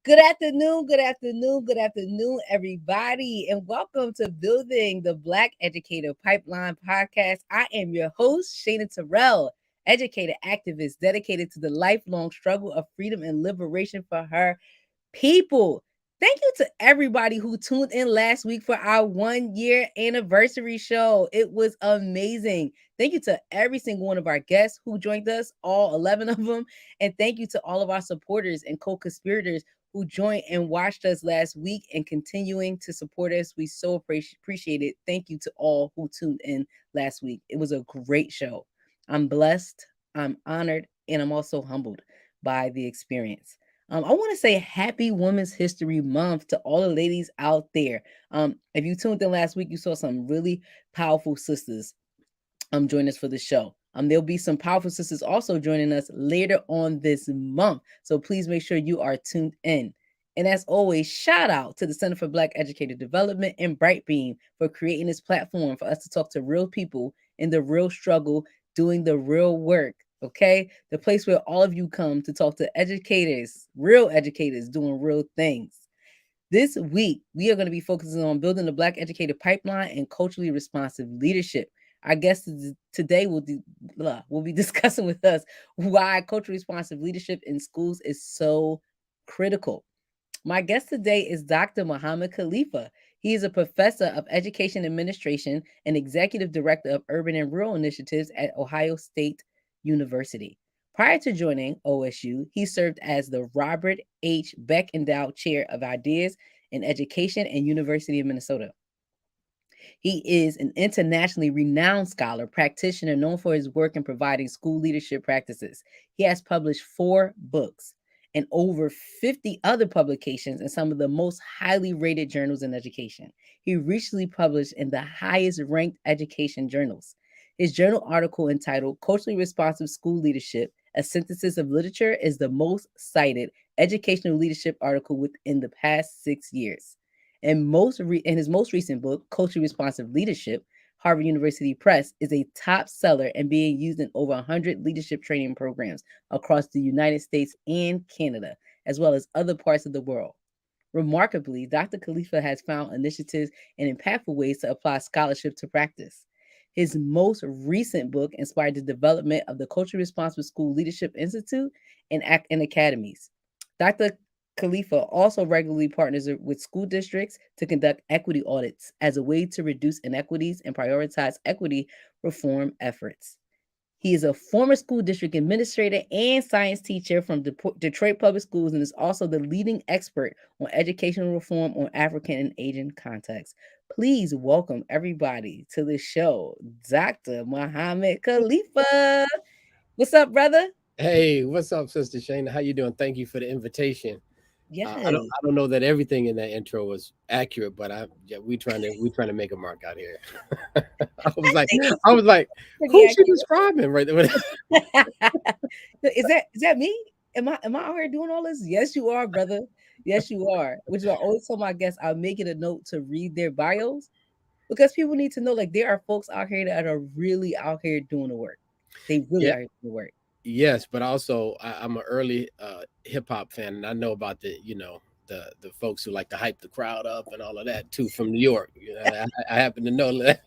Good afternoon, good afternoon, good afternoon, everybody, and welcome to Building the Black Educator Pipeline podcast. I am your host, Shana Terrell, educator activist dedicated to the lifelong struggle of freedom and liberation for her people. Thank you to everybody who tuned in last week for our 1 year anniversary show. It was amazing. Thank you to every single one of our guests who joined us, all 11 of them. And thank you to all of our supporters and co conspirators who joined and watched us last week and continuing to support us. We so appreciate it. Thank you to all who tuned in last week. It was a great show. I'm blessed, I'm honored, and I'm also humbled by the experience. I want to say happy Women's History Month to all the ladies out there. If you tuned in last week, you saw some really powerful sisters join us for the show. There'll be some powerful sisters also joining us later on this month. So please make sure you are tuned in. And as always, shout out to the Center for Black Educator Development and Brightbeam for creating this platform for us to talk to real people in the real struggle, doing the real work. Okay, the place where all of you come to talk to educators, real educators doing real things. This week, we are going to be focusing on building the Black educator pipeline and culturally responsive leadership. Our guest today will be discussing with us why culturally responsive leadership in schools is so critical. My guest today is Dr. Muhammad Khalifa. He is a professor of education administration and executive director of urban and rural initiatives at Ohio State University. Prior to joining OSU, he served as the Robert H. Beck Endowed Chair of Ideas in Education and University of Minnesota. He is an internationally renowned scholar, practitioner known for his work in providing school leadership practices. He has published 4 books and over 50 other publications in some of the most highly rated journals in education. He recently published in the highest ranked education journals. His journal article entitled Culturally Responsive School Leadership, A Synthesis of Literature is the most cited educational leadership article within the past 6 years. In his most recent book, Culturally Responsive Leadership, Harvard University Press, is a top seller and being used in over 100 leadership training programs across the United States and Canada, as well as other parts of the world. Remarkably, Dr. Khalifa has found initiatives and impactful ways to apply scholarship to practice. His most recent book inspired the development of the Culturally Responsive School Leadership Institute and academies. Dr. Khalifa also regularly partners with school districts to conduct equity audits as a way to reduce inequities and prioritize equity reform efforts. He is a former school district administrator and science teacher from Detroit Public Schools and is also the leading expert on educational reform on African and Asian contexts. Please welcome everybody to the show, Dr. Muhammad Khalifa. What's up, brother? Hey, what's up, Sister Shane? How you doing? Thank you for the invitation. I don't Yes. I don't know that everything in that intro was accurate, but we trying to make a mark out here. I was I like think it's I was like, pretty who's she accurate. describing right there? Is that me? Am I out here doing all this? Yes, you are, brother. Yes, you are. Which is why I always tell my guests I'll make it a note to read their bios because people need to know like there are folks out here that are really out here doing the work. They really Yeah, are doing the work. yes, but also I'm an early hip hop fan, and I know about the folks who like to hype the crowd up and all of that too from New York. I happen to know that.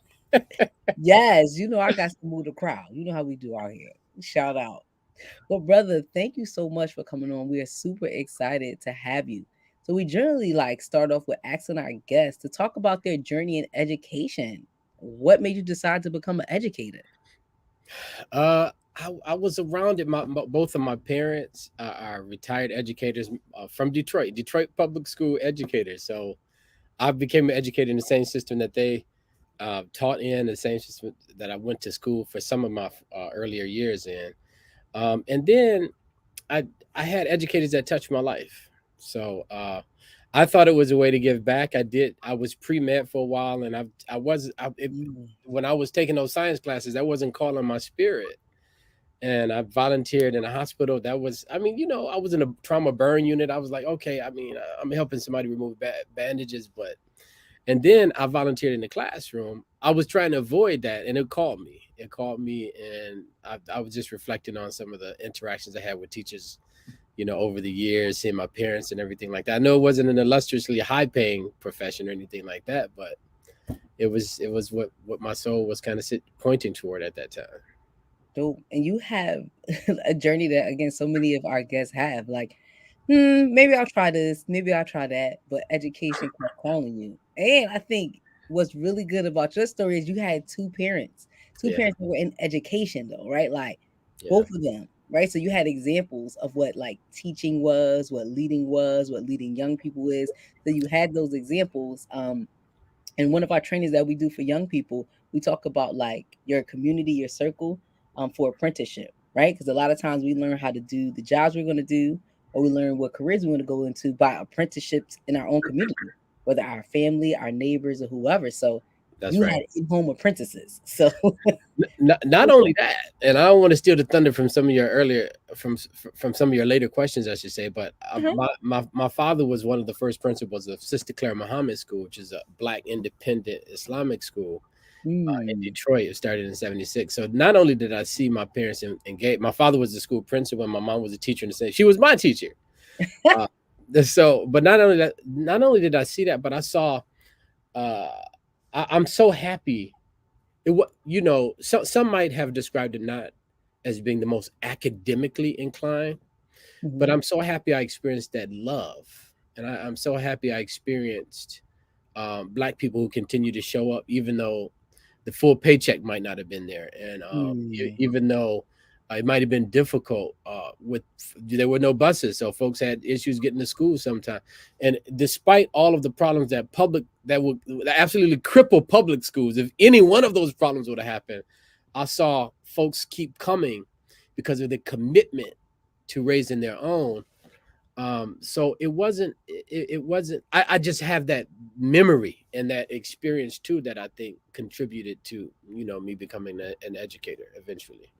Yes, I got to move the crowd. You know how we do out here. Shout out. Well, brother, thank you so much for coming on. We are super excited to have you. So we generally like start off with asking our guests to talk about their journey in education. What made you decide to become an educator? I was around it. Both of my parents are retired educators from Detroit Public School educators. So I became an educator in the same system that they taught in, the same system that I went to school for some of my earlier years in. And then I I had educators that touched my life. So I thought it was a way to give back. I was pre med for a while, and I was Mm. when I was taking those science classes, that wasn't calling my spirit. And I volunteered in a hospital. That was, I mean, I was in a trauma burn unit. I was like, okay, I mean, I'm helping somebody remove bandages, but and then I volunteered in the classroom. I was trying to avoid that, and it called me. It called me, and I was just reflecting on some of the interactions I had with teachers, over the years, seeing my parents and everything like that. I know it wasn't an illustriously high paying profession or anything like that, but it was what my soul was kind of pointing toward at that time. Dope. And you have a journey that, again, so many of our guests have. Like, maybe I'll try this, maybe I'll try that, but education kept calling you. And I think what's really good about your story is you had two Yeah, parents that were in education, though, right? Like, yeah, both of them, right? So you had examples of what like teaching was, what leading was, what leading young people is. So you had those examples. And one of our trainings that we do for young people, we talk about like your community, your circle, for apprenticeship, right? Because a lot of times we learn how to do the jobs we're going to do, or we learn what careers we want to go into by apprenticeships in our own community, whether our family, our neighbors, or whoever. So that's you right. had in-home apprentices. So Not only that, and I don't want to steal the thunder from some of your earlier from some of your later questions, I should say, but uh-huh. my father was one of the first principals of Sister Claire Muhammad School, which is a Black independent Islamic school in Mm. Detroit. It started in '76. So not only did I see my parents engage, my father was the school principal, and my mom was a teacher in the same. She was my teacher. Uh, but not only did I see that, but I saw. Uh, I'm so happy what some might have described it not as being the most academically inclined, but Mhm. I'm so happy I experienced that love, and I'm so happy I experienced Black people who continue to show up even though the full paycheck might not have been there, and Mm. even though it might have been difficult with there were no buses, so folks had issues getting to school sometimes. And despite all of the problems that would absolutely cripple public schools, if any one of those problems would have happened, I saw folks keep coming because of the commitment to raising their own. So it wasn't I just have that memory and that experience too that I think contributed to me becoming an educator eventually.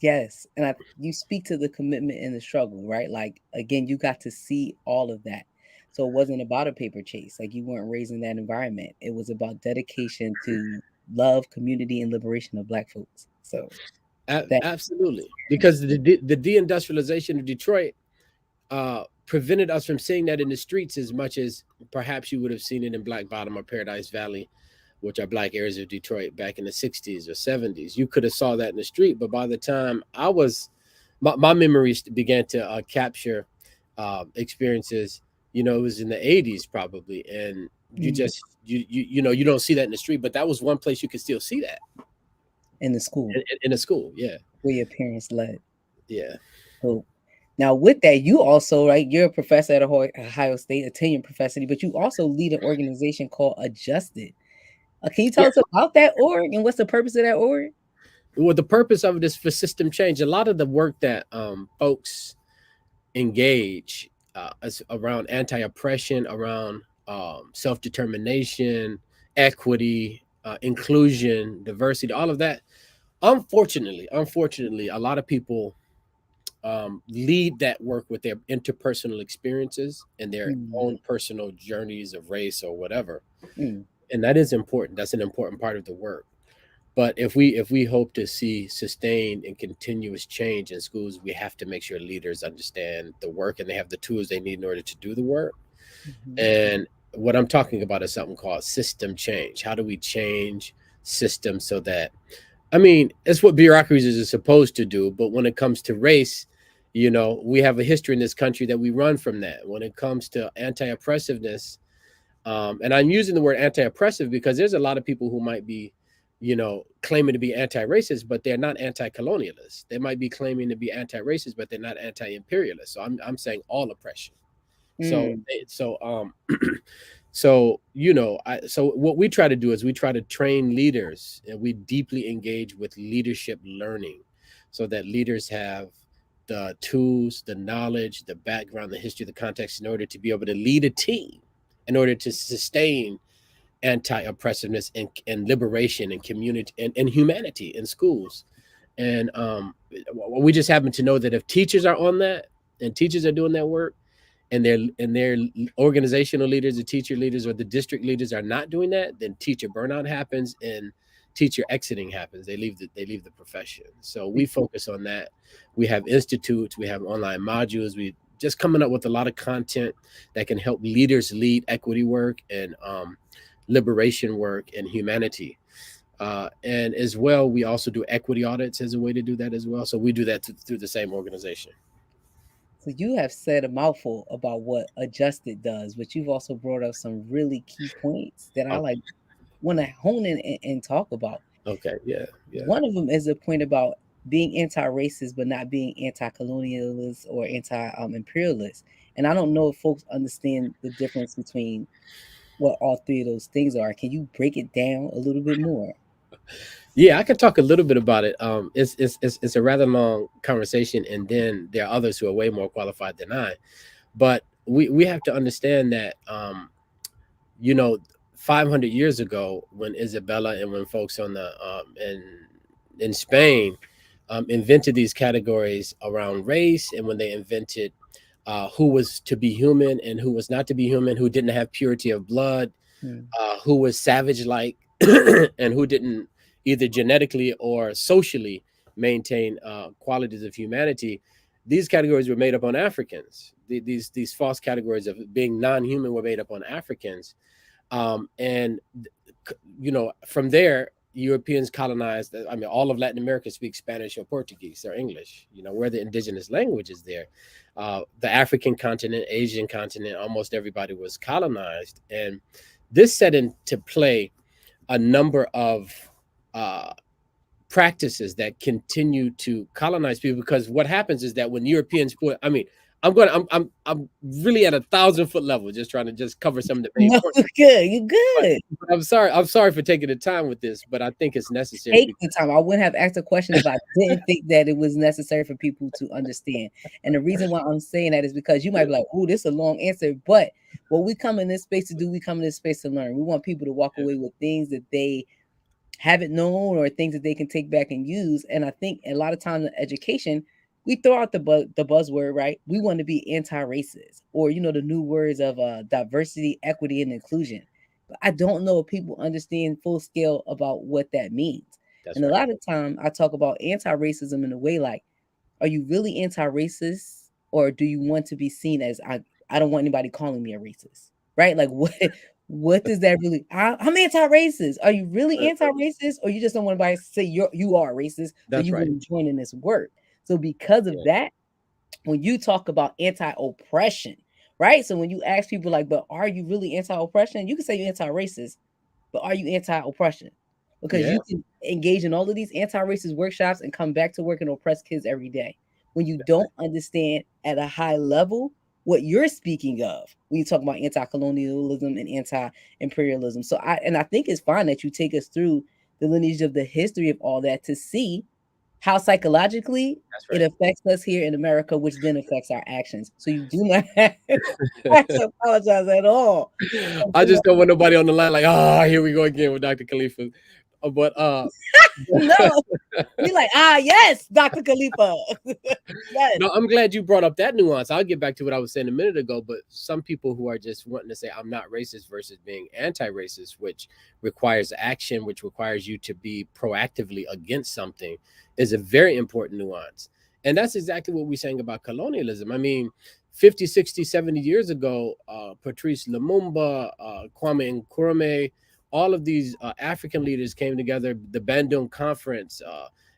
Yes, and you speak to the commitment and the struggle, right? Like again, you got to see all of that. So it wasn't about a paper chase. Like you weren't raised in that environment. It was about dedication to love, community, and liberation of Black folks. So that Absolutely, because the deindustrialization of Detroit prevented us from seeing that in the streets as much as perhaps you would have seen it in Black Bottom or Paradise Valley, which are Black areas of Detroit back in the '60s or '70s. You could have saw that in the street, but by the time my memories began to capture experiences. It was in the '80s probably, and you mm, just you don't see that in the street, but that was one place you could still see that in the school in a school. Yeah, where your parents led. yeah. So now with that, you also, right, you're a professor at Ohio State, a tenured professor, but you also lead an organization called Adjusted. Can you tell Yeah. us about that org and what's the purpose of that org? Well, the purpose of it is for system change. A lot of the work that folks engage is around anti-oppression, around self-determination, equity, inclusion, diversity, all of that. Unfortunately, a lot of people lead that work with their interpersonal experiences and their Mm, own personal journeys of race or whatever, mm, and that is important. That's an important part of the work. But if we hope to see sustained and continuous change in schools, we have to make sure leaders understand the work and they have the tools they need in order to do the work. mhm, And what I'm talking about is something called system change. How do we change systems so that, I mean, it's what bureaucracies are supposed to do. But when it comes to race, we have a history in this country that we run from that. When it comes to anti-oppressiveness, and I'm using the word anti-oppressive because there's a lot of people who might be, claiming to be anti-racist, but they're not anti-colonialists. They might be claiming to be anti-racist, but they're not anti-imperialist. So I'm saying all oppression. So mm, so what we try to do is we try to train leaders, and we deeply engage with leadership learning, so that leaders have the tools, the knowledge, the background, the history, the context in order to be able to lead a team, in order to sustain anti-oppressiveness and liberation and community and humanity in schools. And we just happen to know that if teachers are on that and teachers are doing that work, and their organizational leaders, the teacher leaders, or the district leaders are not doing that, then teacher burnout happens, and teacher exiting happens. They leave the profession. So we focus on that. We have institutes, we have online modules. We just coming up with a lot of content that can help leaders lead equity work and liberation work and humanity. And as well, we also do equity audits as a way to do that as well. So we do that through the same organization. So you have said a mouthful about what Adjusted does, but you've also brought up some really key points that I Okay. like want to hone in and talk about. Okay. Yeah. Yeah. One of them is a point about being anti-racist, but not being anti-colonialist or anti-imperialist. And I don't know if folks understand the difference between what all three of those things are. Can you break it down a little bit more? Yeah, I can talk a little bit about it. It's a rather long conversation, and then there are others who are way more qualified than I. But we have to understand that you know 500 years ago, when Isabella and when folks on the in Spain invented these categories around race, and when they invented who was to be human and who was not to be human, who didn't have purity of blood, Hmm. who was savage like, and who didn't either genetically or socially maintain qualities of humanity. These categories were made up on Africans. These false categories of being non-human were made up on Africans, and from there Europeans colonized. I mean, all of Latin America speaks Spanish or Portuguese or English. We're the indigenous languages there. The African continent, Asian continent, almost everybody was colonized, and this set into play a number of uh, practices that continue to colonize people. Because what happens is that when Europeans put, I mean, I'm really at 1,000 foot level, just trying to just cover some of the main No, points. you're good. You're But, good. but I'm sorry for taking the time with this, but I think it's necessary. Take the time. I wouldn't have asked a question if I didn't think that it was necessary for people to understand. And the reason why I'm saying that is because you might be like, "Oh, this is a long answer," but what we come in this space to do, we come in this space to learn. We want people to walk away with things that they haven't known or things that they can take back and use. And I think a lot of times in education, we throw out the buzzword, right? We want to be anti-racist, or the new words of diversity, equity, and inclusion. But I don't know if people understand full scale about what that means. That's And a right. lot of time I talk about anti-racism in a way like, are you really anti-racist, or do you want to be seen as I don't want anybody calling me a racist, right? Like what does that really? I'm anti-racist. Are you really anti-racist, or you just don't want anybody to say you are racist, so That's you right. wouldn't join in this work? So because of Yeah, that, when you talk about anti-oppression, right? So when you ask people like, but are you really anti-oppression? You can say you're anti-racist, but are you anti-oppression? Because yeah, you can engage in all of these anti-racist workshops and come back to work and oppress kids every day. When you don't understand at a high level what you're speaking of when you talk about anti-colonialism and anti-imperialism. So I think it's fine that you take us through the lineage of the history of all that to see how psychologically that's it right. affects us here in America, which then affects our actions. So you do not have to apologize at all. I just don't want nobody on the line like, here we go again with Dr. Khalifa. But No, we like, yes, Dr. Khalifa. Yes. no, I'm glad you brought up that nuance. I'll get back to what I was saying a minute ago. But some people who are just wanting to say I'm not racist versus being anti-racist, which requires action, which requires you to be proactively against something, is a very important nuance. And that's exactly what we're saying about colonialism. I mean, 50, 60, 70 years ago, Patrice Lumumba, Kwame Nkrumah, all of these African leaders came together, the Bandung Conference,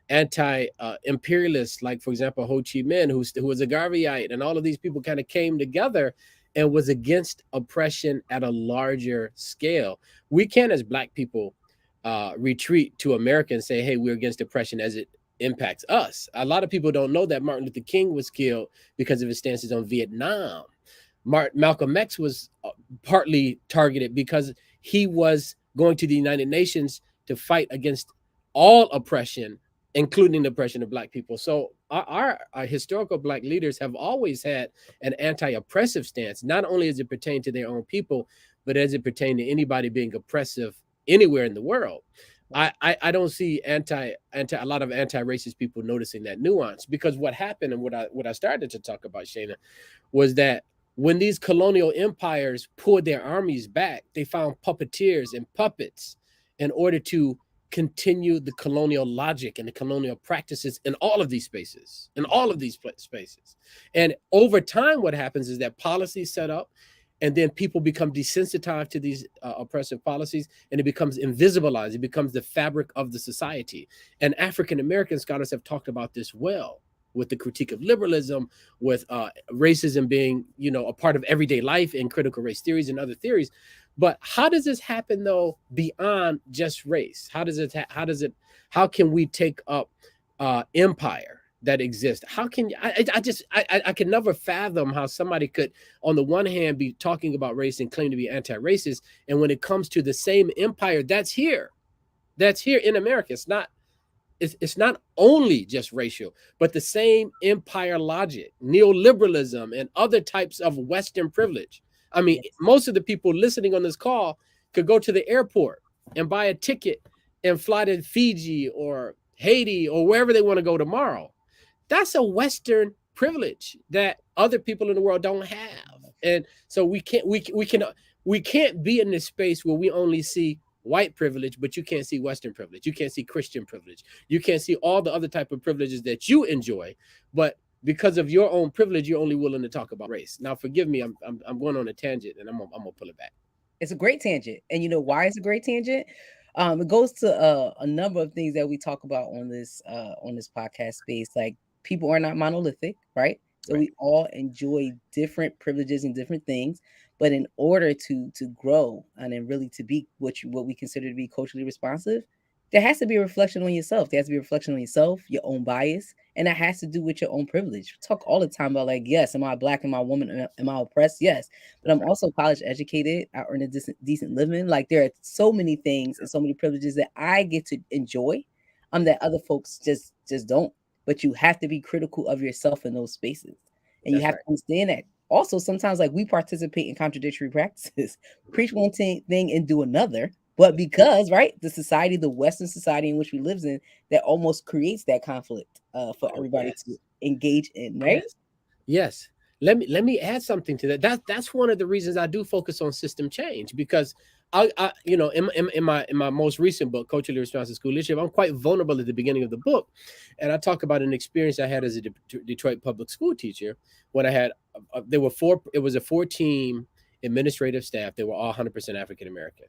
anti-imperialists, like, for example, Ho Chi Minh, who was a Garveyite, and all of these people kind of came together and was against oppression at a larger scale. We can, as Black people, retreat to America and say, hey, we're against oppression as it impacts us. A lot of people don't know that Martin Luther King was killed because of his stances on Vietnam. Malcolm X was partly targeted because he was going to the United Nations to fight against all oppression, including the oppression of Black people. So our historical Black leaders have always had an anti-oppressive stance, not only as it pertained to their own people, but as it pertained to anybody being oppressive anywhere in the world. I don't see anti a lot of anti-racist people noticing that nuance, because what happened, and what I started to talk about, Shayna, was that when these colonial empires pulled their armies back, they found puppeteers and puppets in order to continue the colonial logic and the colonial practices in all of these spaces, spaces. And over time, what happens is that policies set up, and then people become desensitized to these oppressive policies, and it becomes invisibilized. It becomes the fabric of the society. And African American scholars have talked about this well, with the critique of liberalism, with racism being, a part of everyday life in critical race theories and other theories. But how does this happen though beyond just race? How can we take up empire that exists? How can I can never fathom how somebody could, on the one hand, be talking about race and claim to be anti-racist, and when it comes to the same empire that's here in America, it's not only just racial, but the same empire logic, neoliberalism, and other types of Western privilege. I mean, Yes. most of the people listening on this call could go to the airport and buy a ticket and fly to Fiji or Haiti or wherever they want to go tomorrow. That's a Western privilege that other people in the world don't have. And so we can't be in this space where we only see white privilege, but you can't see Western privilege. You can't see Christian privilege. You can't see all the other type of privileges that you enjoy. But because of your own privilege, you're only willing to talk about race. Now, forgive me, I'm going on a tangent, and I'm gonna pull it back. It's a great tangent. And you know why it's a great tangent? It goes to a number of things that we talk about on this podcast space. Like, people are not monolithic, right? So Right. we all enjoy different privileges and different things. But in order to grow and then really to be what we consider to be culturally responsive, there has to be a reflection on yourself. There has to be a reflection on yourself, your own bias, and that has to do with your own privilege. We talk all the time about, like, yes, am I black? Am I a woman? Am I oppressed? Yes, but That's I'm right. also college educated. I earn a decent living. Like, there are so many things and so many privileges that I get to enjoy, that other folks just don't. But you have to be critical of yourself in those spaces, and you That's have right. to understand that. Also, sometimes, like, we participate in contradictory practices, preach one thing and do another. But because, right, the society, the Western society in which we live in, that almost creates that conflict for Oh everybody to yes, engage in, right? yes. Yes. Let me add something to that. That's one of the reasons I do focus on system change, because I in my most recent book, Culturally Responsive School Leadership, I'm quite vulnerable at the beginning of the book, and I talk about an experience I had as a Detroit public school teacher when I had there were four. It was a 4-team administrative staff. They were all 100% African American.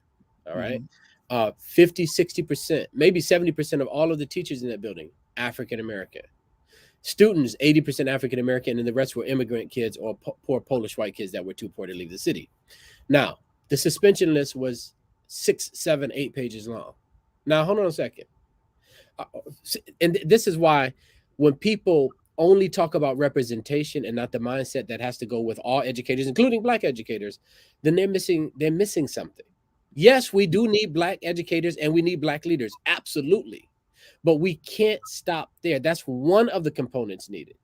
All right, Mhm. 50, 60%, maybe 70% of all of the teachers in that building African American. Students, 80% African American, and the rest were immigrant kids or poor Polish white kids that were too poor to leave the city. Now, the suspension list was 6, 7, 8 pages long. Now, hold on a second. Uh, and this is why when people only talk about representation and not the mindset that has to go with all educators, including black educators, then they're missing something. Yes, we do need black educators and we need black leaders. Absolutely. But we can't stop there. That's one of the components needed.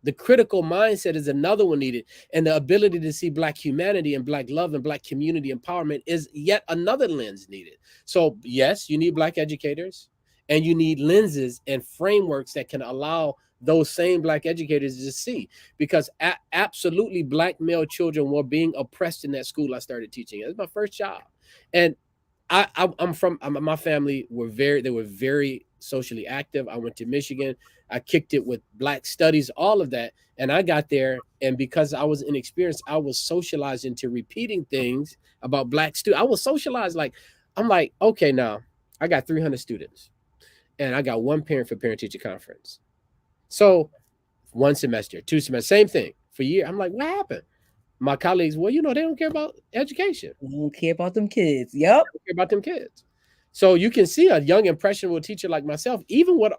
The critical mindset is another one needed. And the ability to see black humanity and black love and black community empowerment is yet another lens needed. So, yes, you need black educators, and you need lenses and frameworks that can allow those same black educators to see, because absolutely black male children were being oppressed in that school I started teaching. It was my first job. And my family were very socially active. I went to Michigan. I kicked it with black studies, all of that. And I got there, and because I was inexperienced, I was socialized into repeating things about black students. I was socialized like, I'm like, okay, now I got 300 students, and I got one parent for parent teacher conference. So 1 semester, 2 semesters, same thing for a year. I'm like, what happened? My colleagues, well, they don't care about education. We don't care about them kids. Yep. Care about them kids. So you can see a young impressionable teacher like myself, even with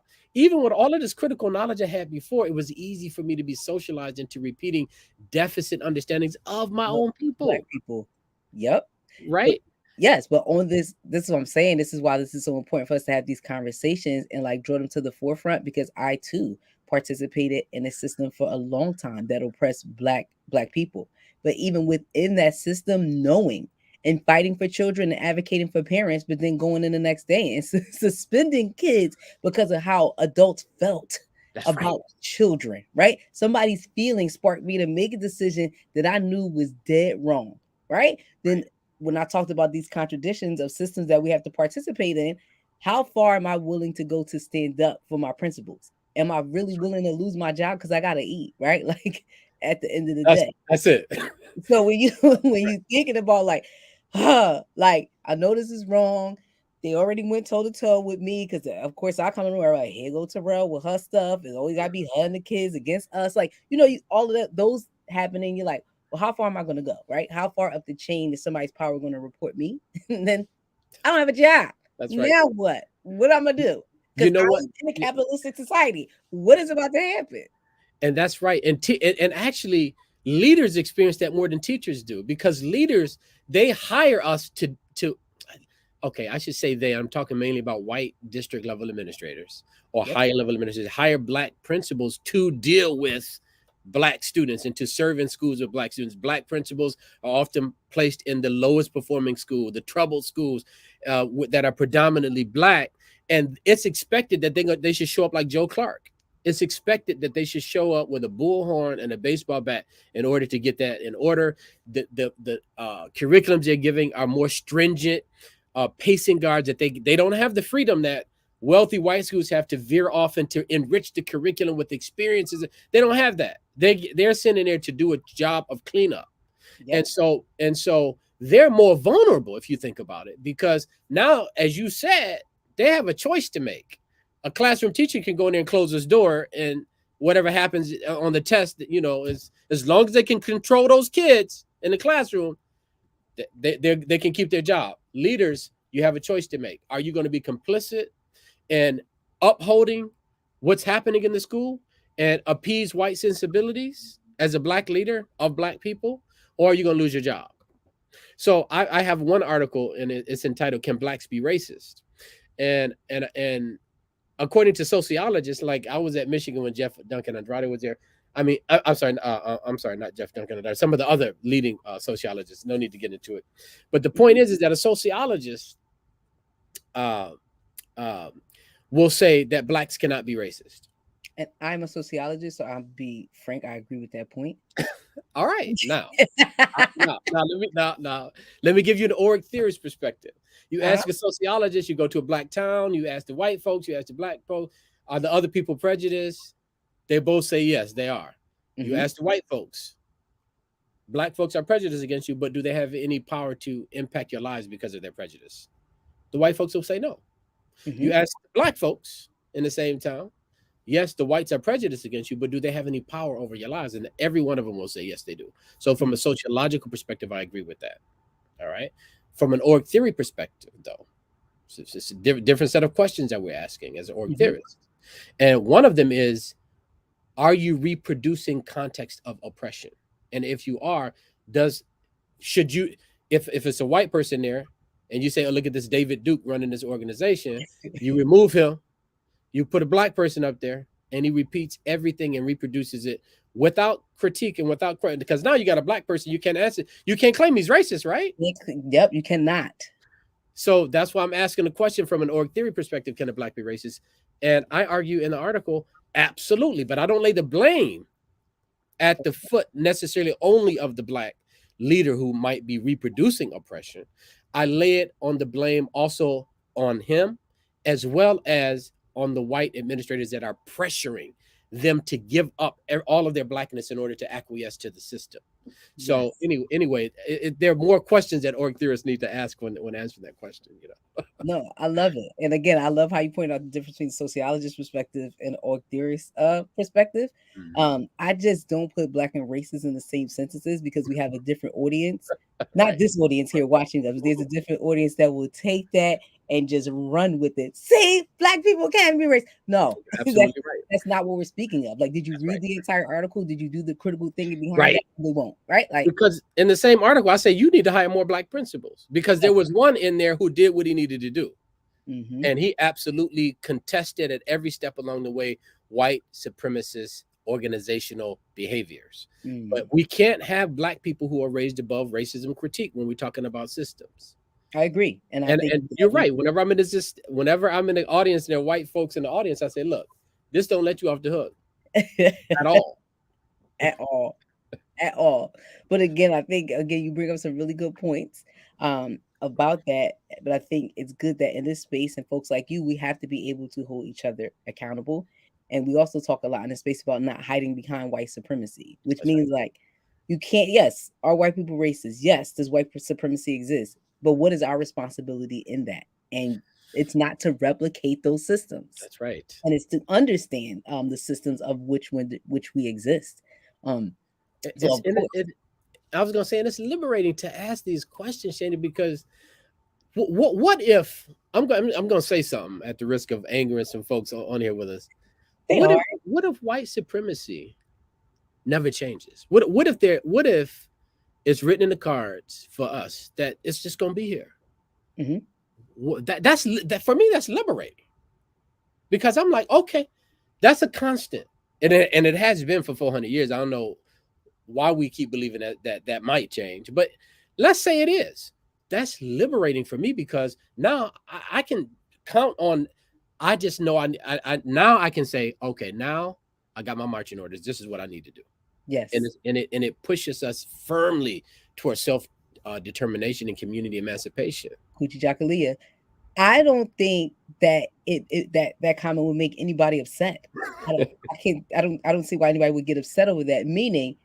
all of this critical knowledge I had before, it was easy for me to be socialized into repeating deficit understandings of my Yep. own Black people. people. Yep. But Right? yes, but on this is what I'm saying. This is why this is so important for us to have these conversations and, like, draw them to the forefront, because I too participated in a system for a long time that oppressed black people. But even within that system, knowing and fighting for children and advocating for parents, but then going in the next day and suspending kids because of how adults felt That's right. about children, right? Somebody's feelings sparked me to make a decision that I knew was dead wrong, right? Then Right. when I talked about these contradictions of systems that we have to participate in, how far am I willing to go to stand up for my principles? Am I really willing to lose my job because I gotta eat, right? Like at the end of the day. That's it. So when you when you thinking about like, like I know this is wrong. They already went toe to toe with me because of course I come in where like here go Terrell with her stuff. It's always gotta be her and the kids against us. Like all of that those happening. You're like, well, how far am I gonna go? Right? How far up the chain is somebody's power gonna report me? And then I don't have a job. That's right. Now what? What I'm gonna do? You Because know what? I'm in a capitalistic society. What is about to happen? And that's right. And actually, leaders experience that more than teachers do, because leaders, they hire us to okay, I should say they, I'm talking mainly about white district level administrators or Yep. higher level administrators, hire black principals to deal with black students and to serve in schools with black students. Black principals are often placed in the lowest performing school, the troubled schools that are predominantly black. And it's expected that they should show up like Joe Clark. It's expected that they should show up with a bullhorn and a baseball bat in order to get that in order. The curriculums they're giving are more stringent, pacing guards, that they don't have the freedom that wealthy white schools have to veer off and to enrich the curriculum with experiences. They don't have that. They're sent in there to do a job of cleanup. Yep. And so they're more vulnerable if you think about it, because now, as you said, they have a choice to make. A classroom teacher can go in there and close his door, and whatever happens on the test, as long as they can control those kids in the classroom, they can keep their job. Leaders, you have a choice to make. Are you going to be complicit in upholding what's happening in the school and appease white sensibilities as a black leader of black people, or are you going to lose your job? So I have one article, and it's entitled "Can Blacks Be Racist?" And according to sociologists, like I was at Michigan when Jeff Duncan Andrade was there. I mean, I'm sorry, not Jeff Duncan Andrade. Some of the other leading sociologists. No need to get into it, but the point is that a sociologist uh, uh, will say that blacks cannot be racist. And I'm a sociologist, so I'll be frank. I agree with that point. All right, now, let me give you an org theorist perspective. You Uh-huh. ask a sociologist, you go to a black town, you ask the white folks, you ask the black folks, are the other people prejudiced? They both say yes, they are. You Mm-hmm. ask the white folks, black folks are prejudiced against you, but do they have any power to impact your lives because of their prejudice? The white folks will say no. Mm-hmm. You ask the black folks in the same town, yes, the whites are prejudiced against you, but do they have any power over your lives? And every one of them will say yes, they do. So from a sociological perspective, I agree with that. All right. From an org theory perspective, though, it's a different set of questions that we're asking as an org Mm-hmm. theorist. And one of them is, are you reproducing context of oppression? And if you are, should you, if it's a white person there and you say, oh, look at this David Duke running this organization, you remove him, you put a black person up there, and he repeats everything and reproduces it without critique and without, because now you got a black person, you can't answer, you can't claim he's racist, right? Yep, you cannot. So that's why I'm asking the question from an org theory perspective: can a black be racist? And I argue in the article, absolutely, but I don't lay the blame at the foot necessarily only of the black leader who might be reproducing oppression. I lay it on the blame also on him, as well as on the white administrators that are pressuring them to give up all of their blackness in order to acquiesce to the system. So Yes. anyway, there are more questions that org theorists need to ask when answering that question. No, I love it. And again, I love how you point out the difference between sociologist perspective and org theorist perspective. Mhm. I just don't put black and racist in the same sentences because we have a different audience. Not Right. this audience here watching us. There's a different audience that will take that and just run with it. See, black people can't be racist. No, You're absolutely right. that's not what we're speaking of. Like, did you That's read right. the entire article? Did you do the critical thinking behind that? Right. They won't, right? Like, Because in the same article, I say you need to hire more black principals, because there was one in there who did what he needed to do. mm-hmm, And he absolutely contested at every step along the way white supremacist organizational behaviors. mm-hmm. But we can't have black people who are raised above racism critique when we're talking about systems. I agree, and I And think and you're right. Whenever I'm in the audience and there are white folks in the audience, I say, look, this don't let you off the hook at all. at all, at all. But again, I think again you bring up some really good points. about that, but I think it's good that in this space and folks like you, we have to be able to hold each other accountable. And we also talk a lot in this space about not hiding behind white supremacy, which That's right. means like you can't, yes, are white people racist? Yes, does white supremacy exist? But what is our responsibility in that? And it's not to replicate those systems, That's right. and it's to understand the systems of which we exist. Um, so It's of and course, I was gonna say, and it's liberating to ask these questions, Shani, because what if I'm gonna say something at the risk of angering some folks on here with us. they are. What if white supremacy never changes? What if it's written in the cards for us that it's just gonna be here? Mm-hmm. That for me, that's liberating, because I'm like, okay, that's a constant, and it has been for 400 years. I don't know why we keep believing that might change, but let's say it is. That's liberating for me, because now I can count on. I just know I now I can say, okay, now I got my marching orders. This is what I need to do, Yes. and it pushes us firmly towards self determination and community emancipation. Coochie Jackalia. I don't think that that comment would make anybody upset. I don't see why anybody would get upset over that. Meaning,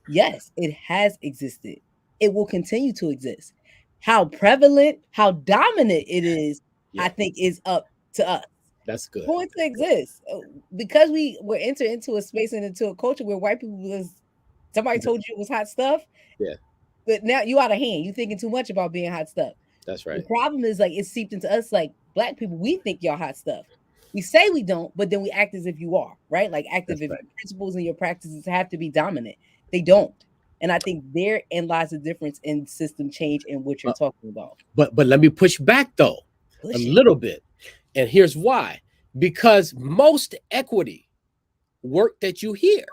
yes, it has existed. It will continue to exist. How prevalent, how dominant it is, I Yeah, think is up to us. that's good. Going to exist because we were entered into a space and into a culture where white people was somebody told you it was hot stuff, Yeah, but now you out of hand. You thinking too much about being hot stuff. that's The right. problem is like it's seeped into us like black people. We think y'all hot stuff. We say we don't, but then we act as if you are, right? Like active That's if right. your principles and your practices have to be dominant. They don't. And I think therein lies the difference in system change and what you're Uh, talking about. but let me push back though a Push it. little bit, and here's why: because most equity work that you hear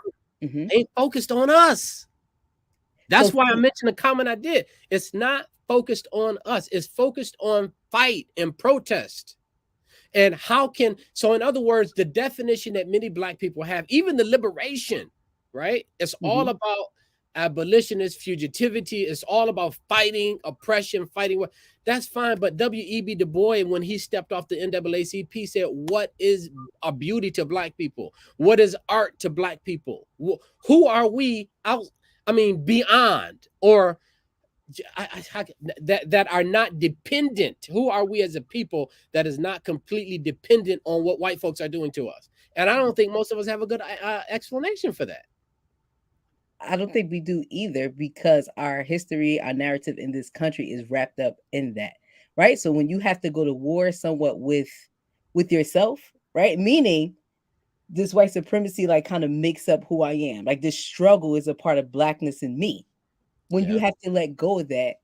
Mm-hmm. ain't focused on us. That's So why I see, mentioned the comment I did. It's not focused on us. It's focused on fight and protest. And how can, so in other words, the definition that many black people have, even the liberation, right? It's all mm-hmm, about abolitionist fugitivity. It's all about fighting oppression, fighting. That's fine. But W.E.B. Du Bois, when he stepped off the NAACP, said, what is a beauty to black people? What is art to black people? Who are we out? I mean, beyond, or that are not dependent. Who are we as a people that is not completely dependent on what white folks are doing to us? And I don't think most of us have a good explanation for that. I don't think we do either because our history, our narrative in this country is wrapped up in that, right? So when you have to go to war somewhat with yourself, right? Meaning this white supremacy like kind of makes up who I am. Like this struggle is a part of blackness in me. When you Yeah. have to let go of that,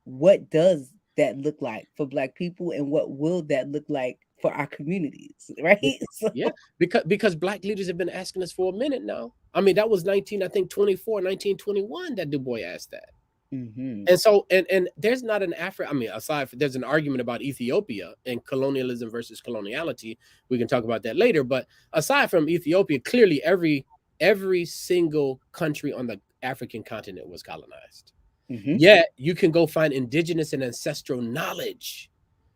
what does that look like for black people and what will that look like for our communities, right? So, Yeah, because black leaders have been asking us for a minute now. I mean, that was 19, I think 24, 1921 that Du Bois asked that. mhm. And so, and there's not an I mean, aside from, there's an argument about Ethiopia and colonialism versus coloniality. We can talk about that later. But aside from Ethiopia, clearly every single country on the African continent was colonized. Mhm. Yet you can go find indigenous and ancestral knowledge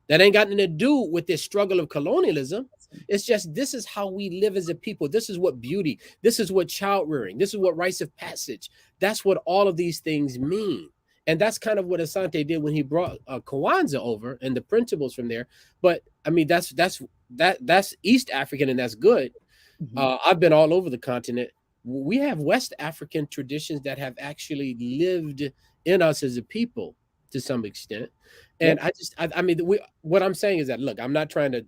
that ain't got nothing to do with this struggle of colonialism. It's just, this is how we live as a people. This is what beauty, this is what child rearing, this is what rites of passage. That's what all of these things mean. And that's kind of what Asante did when he brought Kwanzaa over and the principles from there. But I mean, that's East African, and that's good. Mhm. I've been all over the continent. We have West African traditions that have actually lived in us as a people to some extent. And Yep. I mean, what I'm saying is that, look, I'm not trying to,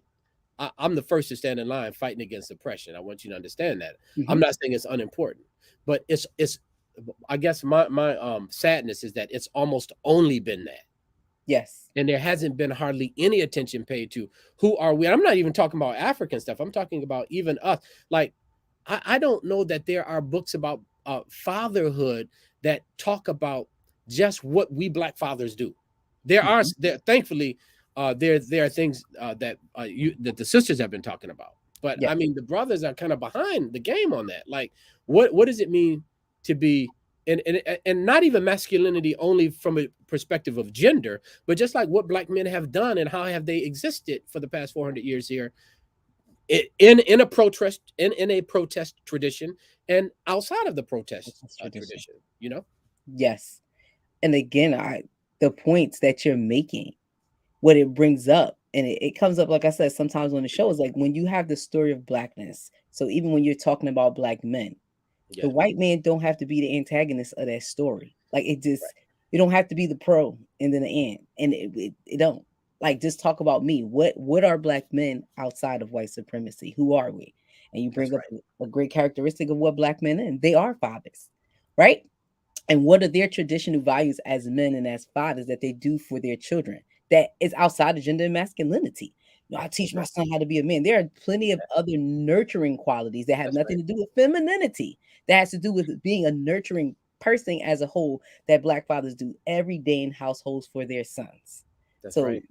I'm the first to stand in line fighting against oppression. I want you to understand that. I'm Mhm. not saying it's unimportant, but I guess my sadness is that it's almost only been that. Yes. And there hasn't been hardly any attention paid to who are we. And I'm not even talking about African stuff. I'm talking about even us. Like, I don't know that there are books about fatherhood that talk about just what we black fathers do. Mhm. Thankfully there are things that the sisters have been talking about. But I Yes. mean, the brothers are kind of behind the game on that. Like, what does it mean to be, and not even masculinity only from a perspective of gender, but just like what black men have done and how have they existed for the past 400 years here, in a protest, in a protest tradition, and outside of the protest That's tradition. tradition, you know. Yes. And again, the points that you're making, what it brings up, and it comes up, like I said, sometimes on the show, is like when you have the story of blackness. So even when you're talking about black men, Yeah, the white man don't have to be the antagonist of that story. Like it just, right, you don't have to be the pro and then the end, and it don't. Like just talk about me. What are black men outside of white supremacy? Who are we? And you that's bring up right, a great characteristic of what black men are. They are fathers, right? And what are their traditional values as men and as fathers that they do for their children that is outside of gender and masculinity? I teach that's my right, son how to be a man. There are plenty of other nurturing qualities that have that's right, nothing to do with femininity, that has to do with being a nurturing person as a whole, that black fathers do every day in households for their sons. that's So right.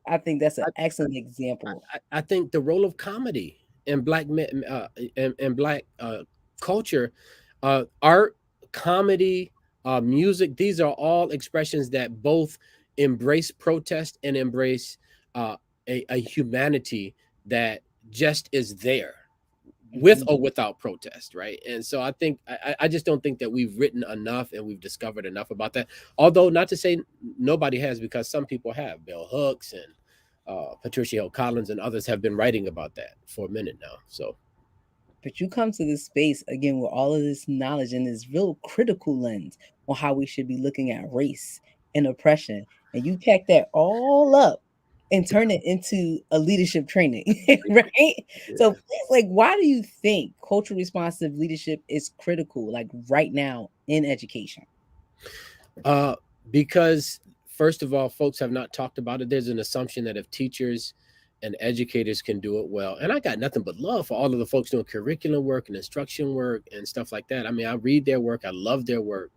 I think that's an I, excellent example. I think the role of comedy in black men, and black culture, art, comedy, music, these are all expressions that both embrace protest and embrace uh, a humanity that just is there, with Mhm. or without protest, right? And so I think I just don't think that we've written enough and we've discovered enough about that. Although not to say nobody has, because some people have. Bell Hooks and Patricia Hill Collins and others have been writing about that for a minute now. So But you come to this space again with all of this knowledge and this real critical lens on how we should be looking at race and oppression. And you pack that all up and turn it into a leadership training, right? So, yeah. please, like, why do you think culturally responsive leadership is critical, like right now in education? Uh, because first of all, folks have not talked about it. There's an assumption that if teachers and educators can do it well, and I got nothing but love for all of the folks doing curriculum work and instruction work and stuff like that. I mean, I read their work, I love their work.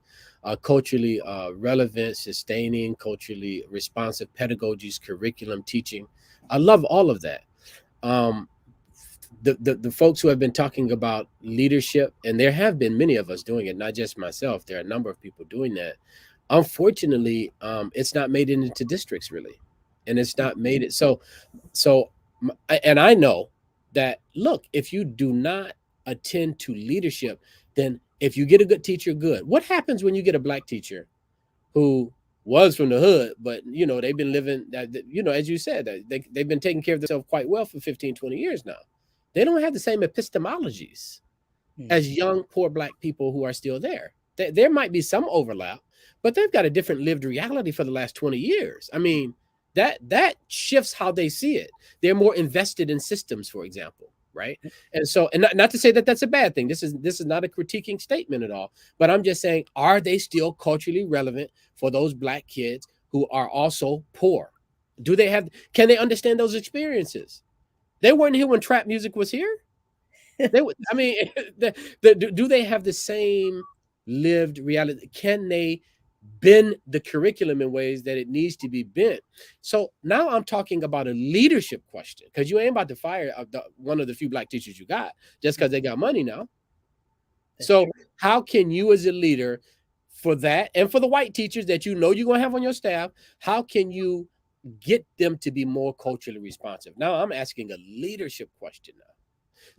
Culturally relevant, sustaining, culturally responsive pedagogies, curriculum, teaching. I love all of that. Um, the folks who have been talking about leadership, and there have been many of us doing it, not just myself. There are a number of people doing that. Unfortunately, it's not made it into districts really, and it's not made it so. So, and I know that. Look, if you do not attend to leadership, then if you get a good teacher, good. What happens when you get a black teacher who was from the hood, but they've been living that, as you said, they've been taking care of themselves quite well for 15, 20 years now. They don't have the same epistemologies Mm. as young poor black people who are still there. There might be some overlap, but they've got a different lived reality for the last 20 years. I mean, that shifts how they see it. They're more invested in systems, for example, right? And so, and not to say that that's a bad thing. This is not a critiquing statement at all, but I'm just saying, are they still culturally relevant for those black kids who are also poor? Can they understand those experiences? They weren't here when trap music was here. They would. I mean, do they have the same lived reality? Can they bend the curriculum in ways that it needs to be bent? So now I'm talking about a leadership question, because you ain't about to fire one of the few black teachers you got just because they got money now. That's So true. how can you, as a leader, for that and for the white teachers that you're going to have on your staff, how can you get them to be more culturally responsive? Now I'm asking a leadership question now.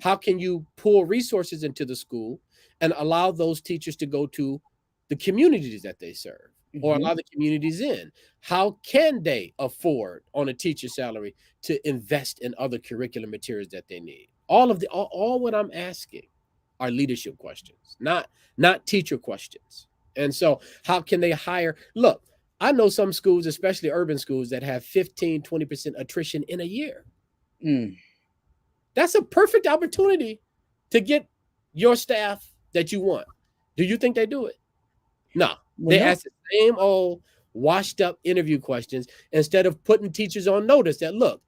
How can you pull resources into the school and allow those teachers to go to the communities that they serve, or Hmm. allow the communities in? How can they afford on a teacher salary to invest in other curriculum materials that they need? All what I'm asking are leadership questions, not teacher questions. And so how can they hire? Look, I know some schools, especially urban schools, that have 15-20% attrition in a year. Mm. That's a perfect opportunity to get your staff that you want. Do you think they do it? No. Well, They no. ask the same old washed up interview questions instead of putting teachers on notice that, look,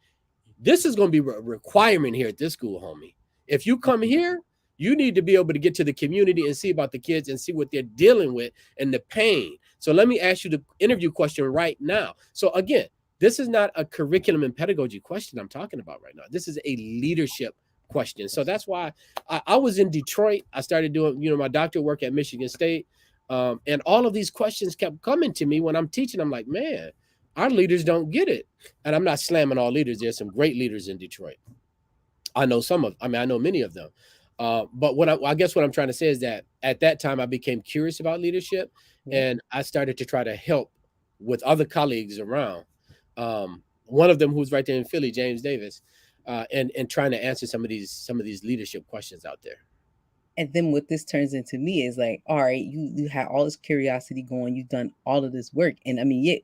this is going to be a requirement here at this school, homie. If you come here, you need to be able to get to the community and see about the kids and see what they're dealing with and the pain. So let me ask you the interview question right now. So again, this is not a curriculum and pedagogy question I'm talking about right now. This is a leadership question. So that's why I was in Detroit. I started doing, my doctorate work at Michigan State. And all of these questions kept coming to me when I'm teaching. I'm like, man, our leaders don't get it. And I'm not slamming all leaders. There's some great leaders in Detroit. I know many of them. But I guess what I'm trying to say is that at that time I became curious about leadership, Yep. and I started to try to help with other colleagues around. One of them who's right there in Philly, James Davis, and trying to answer some of these leadership questions out there. And then what this turns into me is like, all right, you had all this curiosity going, you've done all of this work, and I mean,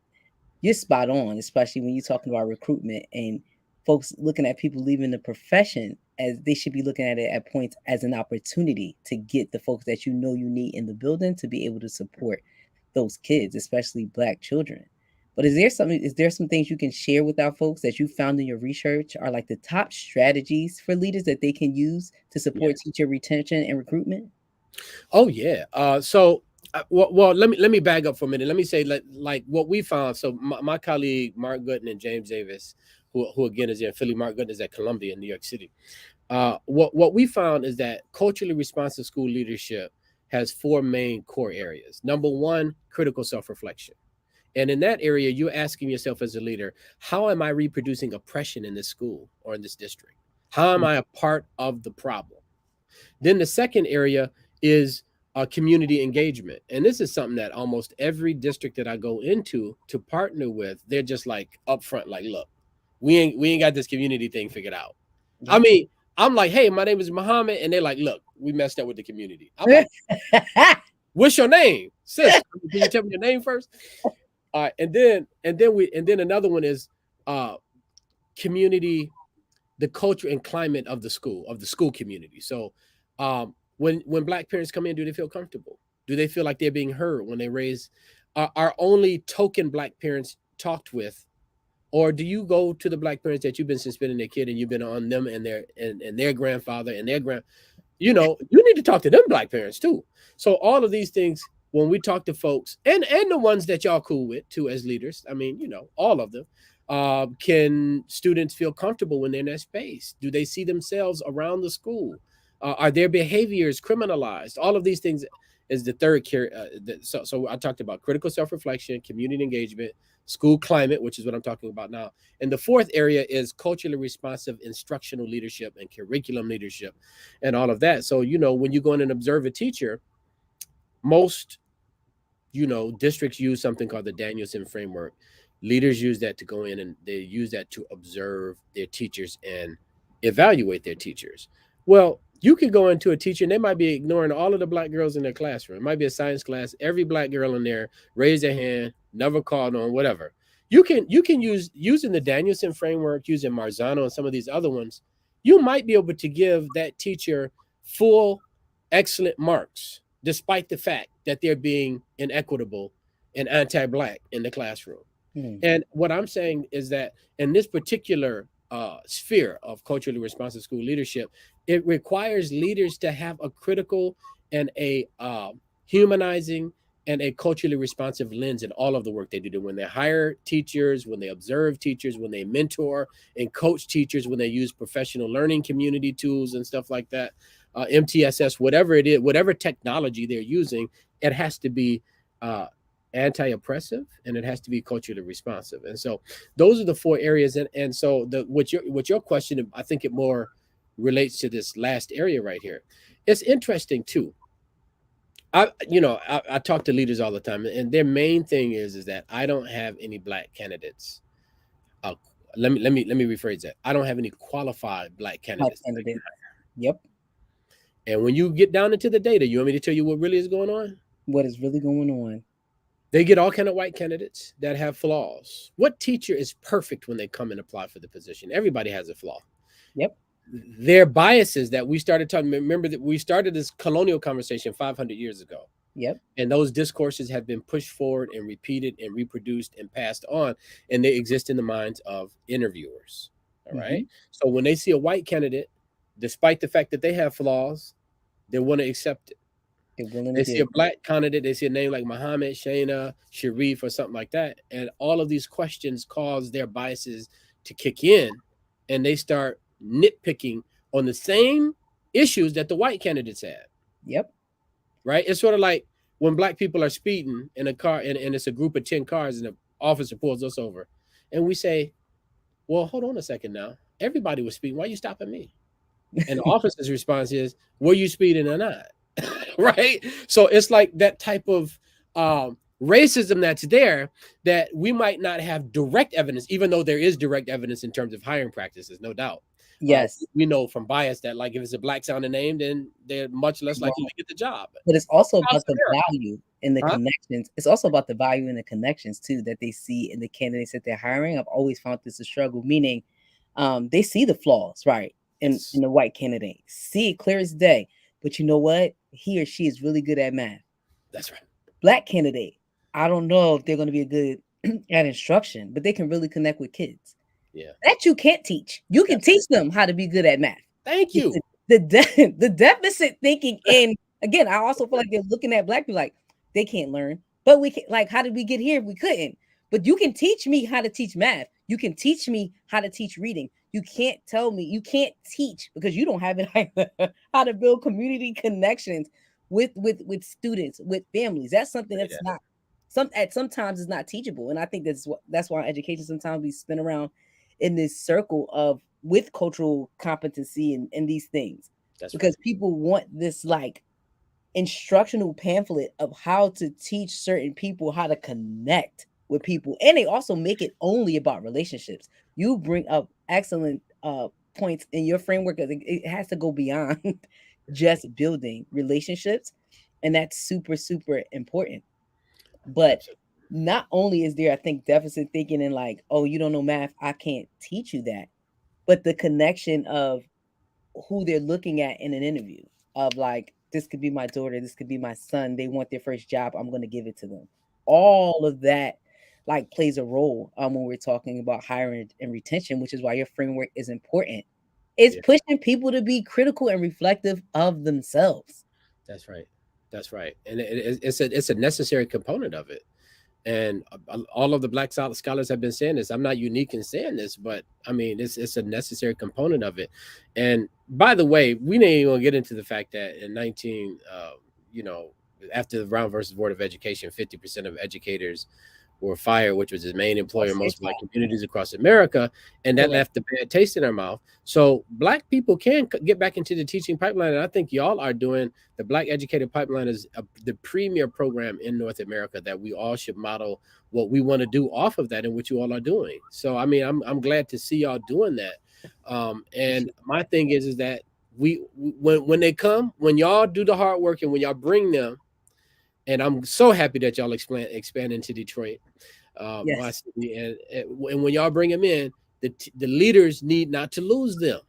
you're spot on, especially when you're talking about recruitment and folks looking at people leaving the profession as they should be looking at it at points as an opportunity to get the folks that you know you need in the building to be able to support those kids, especially Black children. But is there some things you can share with our folks that you found in your research are like the top strategies for leaders that they can use to support Yes. teacher retention and recruitment? Oh yeah. Well, let me back up for a minute. Let me say like what we found. So my colleague Mark Gooden and James Davis, who again is in Philly. Mark Gooden is at Columbia in New York City. What we found is that culturally responsive school leadership has four main core areas. Number one, critical self-reflection. And in that area, you're asking yourself as a leader, how am I reproducing oppression in this school or in this district? How am I a part of the problem? Then the second area is community engagement. And this is something that almost every district that I go into to partner with, they're just like upfront, like, look, we ain't got this community thing figured out. I Yep. mean, I'm like, hey, my name is Muhammad, and they're like, look, we messed up with the community. I'm like, what's your name, sis? Can you tell me your name first? All right, and then another one is uh community, the culture and climate of the school community. So when Black parents come in, do they feel comfortable? Do they feel like they're being heard when they raise are only token Black parents talked with, or do you go to the Black parents that you've been suspending their kid and you've been on them and their grandfather and their you need to talk to them Black parents too. So all of these things, when we talk to folks and the ones that y'all cool with too as leaders, I mean, all of them, can students feel comfortable when they're in that space? Do they see themselves around the school? Are their behaviors criminalized? All of these things is the third care. So I talked about critical self-reflection, community engagement, school climate, which is what I'm talking about now. And the fourth area is culturally responsive instructional leadership and curriculum leadership and all of that. So, when you go in and observe a teacher, most, districts use something called the Danielson framework. Leaders use that to go in and they use that to observe their teachers and evaluate their teachers. Well, you could go into a teacher and they might be ignoring all of the Black girls in their classroom. It might be a science class, every Black girl in there raise their hand, never called on, whatever. You can use using the Danielson framework, using Marzano and some of these other ones, you might be able to give that teacher full excellent marks, despite the fact that they're being inequitable and anti-Black in the classroom. Hmm. And what I'm saying is that in this particular sphere of culturally responsive school leadership, it requires leaders to have a critical and a humanizing and a culturally responsive lens in all of the work they do. When they hire teachers, when they observe teachers, when they mentor and coach teachers, when they use professional learning community tools and stuff like that, MTSS, whatever it is, whatever technology they're using, it has to be uh, anti-oppressive and it has to be culturally responsive. And so those are the four areas. And so what your question, I think it more relates to this last area right here. It's interesting too. I talk to leaders all the time, and their main thing is that I don't have any Black candidates. Uh, let me rephrase that. I don't have any qualified Black Black candidates. candidate. Yep. And when you get down into the data, you want me to tell you what really is going on? What is really going on? They get all kind of white candidates that have flaws. What teacher is perfect when they come and apply for the position? Everybody has a flaw. Yep. Their biases that we started talking. Remember that we started this colonial conversation 500 years ago, Yep. and those discourses have been pushed forward and repeated and reproduced and passed on, and they exist in the minds of interviewers. All Hmm. right. So when they see a white candidate, despite the fact that they have flaws, they want to accept it. They're willing to They see give. a Black candidate, they see a name like Muhammad, Shayna, Sharif, or something like that. And all of these questions cause their biases to kick in, and they start nitpicking on the same issues that the white candidates had, Yep. right? It's sort of like when black people are speeding in a car and it's a group of 10 cars and the officer pulls us over and we say, well, hold on a second now. Everybody was speeding. Why are you stopping me? And the officer's response is, were you speeding or not? Right? So it's like that type of racism that's there that we might not have direct evidence, even though there is direct evidence in terms of hiring practices, no doubt. Yes. We know from bias that, like, if it's a black sounding name, then they're much less likely to get the job. But it's also Across about the America. value and the Huh? connections. It's also about the value and the connections too that they see in the candidates that they're hiring. I've always found this a struggle, meaning they see the flaws, right, in Yes. the white candidate, see it clear as day. But you know what? He or she is really good at math. That's right. Black candidate, I don't know if they're going to be a good at instruction, but they can really connect with kids. Yeah. That you can't teach. You can That's teach them how to be good at math. Thank It's you. the deficit thinking, and again, I also feel like they're looking at black people like they can't learn, but we can. Like, how did we get here if we couldn't? But you can teach me how to teach math. You can teach me how to teach reading. You can't tell me you can't teach because you don't have it either. How to build community connections with students, with families. That's something Say that's that. not sometimes is not teachable, and I think that's why education sometimes we spin around in this circle of with cultural competency and these things, That's right. because people want this like instructional pamphlet of how to teach certain people how to connect with people, and they also make it only about relationships. You bring up excellent points in your framework. It has to go beyond just building relationships, and that's super super important. But Absolutely. not only is there, I think, deficit thinking and like, oh, you don't know math, I can't teach you that, but the connection of who they're looking at in an interview of like, this could be my daughter, this could be my son, they want their first job, I'm going to give it to them. All of that like plays a role when we're talking about hiring and retention, which is why your framework is important. It's Yeah. pushing people to be critical and reflective of themselves. That's right. That's right. And it's a necessary component of it. And all of the black scholars have been saying this. I'm not unique in saying this, but I mean, it's a necessary component of it. And by the way, we didn't even get into the fact that in 19, you know, after the Brown versus Board of Education, 50% of educators were fired, which was the main employer in Also, most black communities across America, and that correct. left a bad taste in our mouth. So black people can get back into the teaching pipeline, and I think y'all are doing. The Black Educated Pipeline is the premier program in North America that we all should model what we want to do off of that, and what you all are doing. So I mean, I'm glad to see y'all doing that. And my thing is that when they come, when y'all do the hard work, and when y'all bring them, and I'm so happy that y'all expand into Detroit, my Yes. city, and when y'all bring them in, the leaders need not to lose them.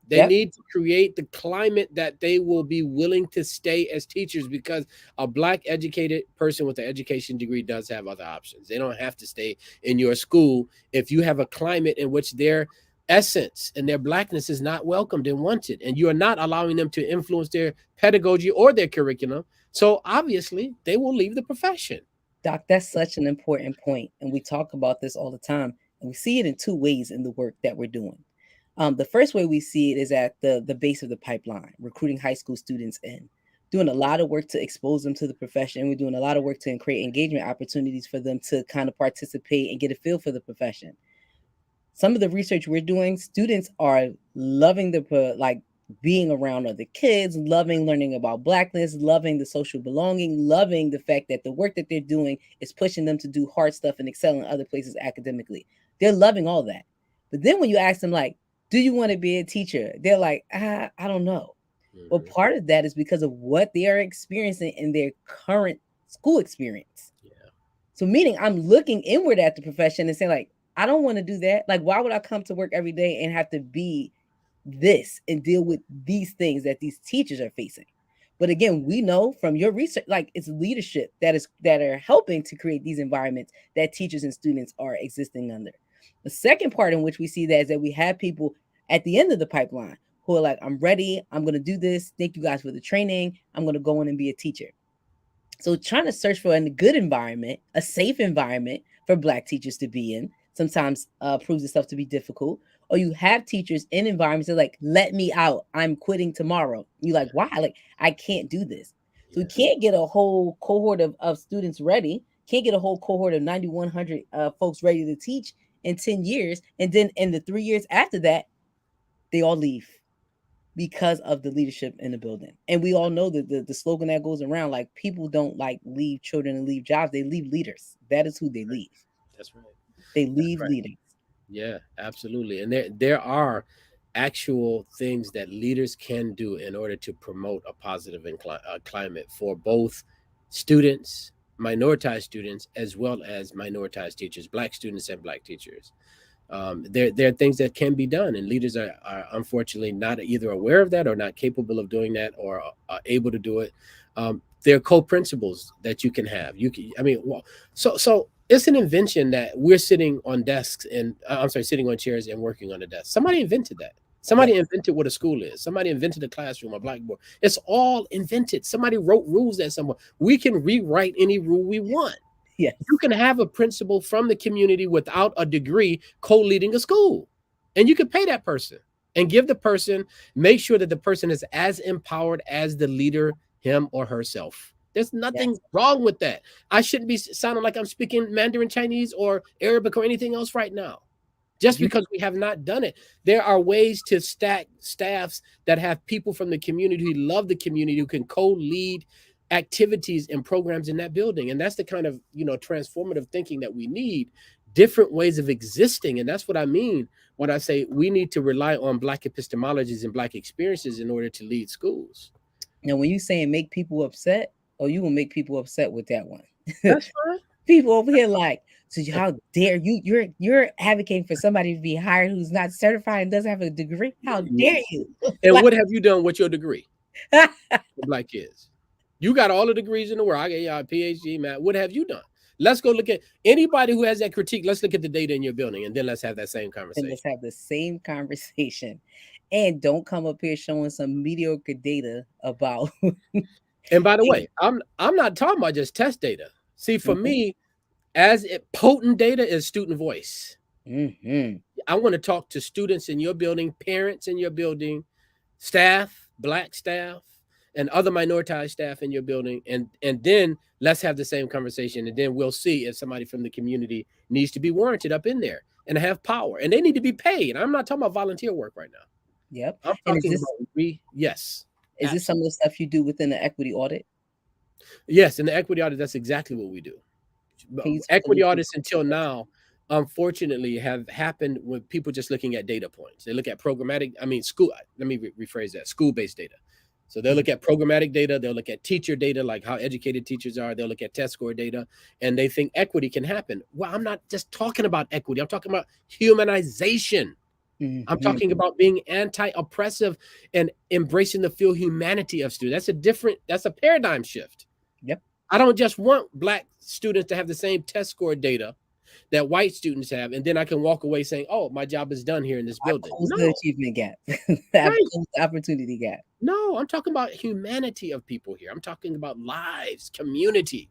They Yep. need to create the climate that they will be willing to stay as teachers, because a black educated person with an education degree does have other options. They don't have to stay in your school if you have a climate in which their essence and their blackness is not welcomed and wanted, and you are not allowing them to influence their pedagogy or their curriculum. So obviously they will leave the profession. Doc, that's such an important point, and we talk about this all the time, and we see it in two ways in the work that we're doing. The first way we see it is at the base of the pipeline, recruiting high school students in, doing a lot of work to expose them to the profession. We're doing a lot of work to create engagement opportunities for them to kind of participate and get a feel for the profession. Some of the research we're doing, students are loving like being around other kids, loving learning about blackness, loving the social belonging, loving the fact that the work that they're doing is pushing them to do hard stuff and excel in other places academically. They're loving all that. But then when you ask them like, do you want to be a teacher? They're like, I don't know. Well, Mhm. part of that is because of what they are experiencing in their current school experience. Yeah. So meaning I'm looking inward at the profession and saying like, I don't want to do that. Like, why would I come to work every day and have to be this and deal with these things that these teachers are facing? But again, we know from your research, like it's leadership that are helping to create these environments that teachers and students are existing under. The second part in which we see that is that we have people at the end of the pipeline who are like, I'm ready, I'm gonna do this. Thank you guys for the training. I'm gonna go in and be a teacher. So trying to search for a good environment, a safe environment for black teachers to be in, sometimes proves itself to be difficult. Or you have teachers in environments that are like, let me out, I'm quitting tomorrow. You're like, why? Like, I can't do this. So we can't get a whole cohort of students ready, can't get a whole cohort of 9,100 folks ready to teach in 10 years. And then in the 3 years after that, they all leave because of the leadership in the building. And we all know that the slogan that goes around, like, people don't like leave children and leave jobs, they leave leaders. That is who they leave. That's right. They That's leave right. leaders. Yeah, absolutely. And there are actual things that leaders can do in order to promote a positive climate for both students, minoritized students, as well as minoritized teachers, black students and black teachers. There are things that can be done, and leaders are unfortunately not either aware of that or not capable of doing that or are able to do it. There are co-principles that you can have. You can, I mean, well, so it's an invention that we're sitting on desks and I'm sorry, sitting on chairs and working on a desk. Somebody invented that. Yes. Somebody invented what a school is. Somebody invented a classroom, a blackboard. It's all invented. Somebody wrote rules at someone. We can rewrite any rule we want. Yes. You can have a principal from the community without a degree co-leading a school, and you can pay that person and give the person, make sure that the person is as empowered as the leader, him or herself. There's nothing Yes. wrong with that. I shouldn't be sounding like I'm speaking Mandarin Chinese or Arabic or anything else right now, just You, because we have not done it. There are ways to stack staffs that have people from the community who love the community, who can co-lead activities and programs in that building. And that's the kind of, transformative thinking that we need, different ways of existing. And that's what I mean when I say we need to rely on black epistemologies and black experiences in order to lead schools. now, when you saying make people upset, oh, you will make people upset with that one. That's fine. People over here like, so how dare you? You're advocating for somebody to be hired who's not certified and doesn't have a degree. How dare you? And Like, what have you done with your degree for black kids? You got all the degrees in the world. I got y'all PhD, man. What have you done? Let's go look at anybody who has that critique. Let's look at the data in your building, and then let's have that same and conversation. let's have the same conversation. And don't come up here showing some mediocre data about. And by the way, I'm not talking about just test data. See, for Mhm. me, potent data is student voice. Mhm. I want to talk to students in your building, parents in your building, staff, black staff, and other minoritized staff in your building, and then let's have the same conversation, and then we'll see if somebody from the community needs to be warranted up in there and have power, and they need to be paid. I'm not talking about volunteer work right now. Yep. I'm And talking about yes, is this some of the stuff you do within the equity audit? yes, in the equity audit, that's exactly what we do. Can you tell Equity me audits until now, unfortunately, have happened with people just looking at data points. They look at programmatic, I mean, school, let me rephrase that, school-based data. So they'll look at programmatic data, they'll look at teacher data, like how educated teachers are, they'll look at test score data, and they think equity can happen. Well, I'm not just talking about equity, I'm talking about humanization. I'm Mhm. talking about being anti-oppressive and embracing the full humanity of students. That's a paradigm shift. Yep. I don't just want black students to have the same test score data that white students have, and then I can walk away saying, "Oh, my job is done here in this I building." close the No, achievement gap. I right? close the opportunity gap. No, I'm talking about humanity of people here. I'm talking about lives, community,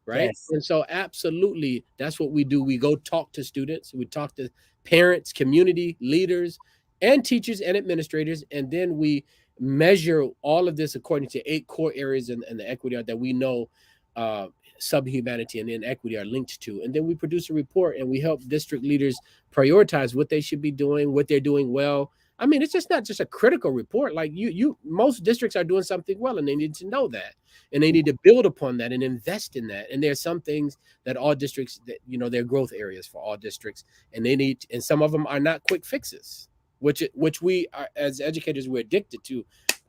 right? Yes. And so, absolutely, that's what we do. We go talk to students, we talk to parents, community leaders, and teachers and administrators, and then we measure all of this according to 8 core areas in the equity that we know uh, subhumanity and inequity are linked to. And then we produce a report and we help district leaders prioritize what they should be doing, what they're doing well. I mean, it's just not just a critical report. Like most districts are doing something well, and they need to know that, and they need to build upon that and invest in that. And there's some things that all districts, that they're growth areas for all districts, and they need, and some of them are not quick fixes, which we are, as educators, we're addicted to.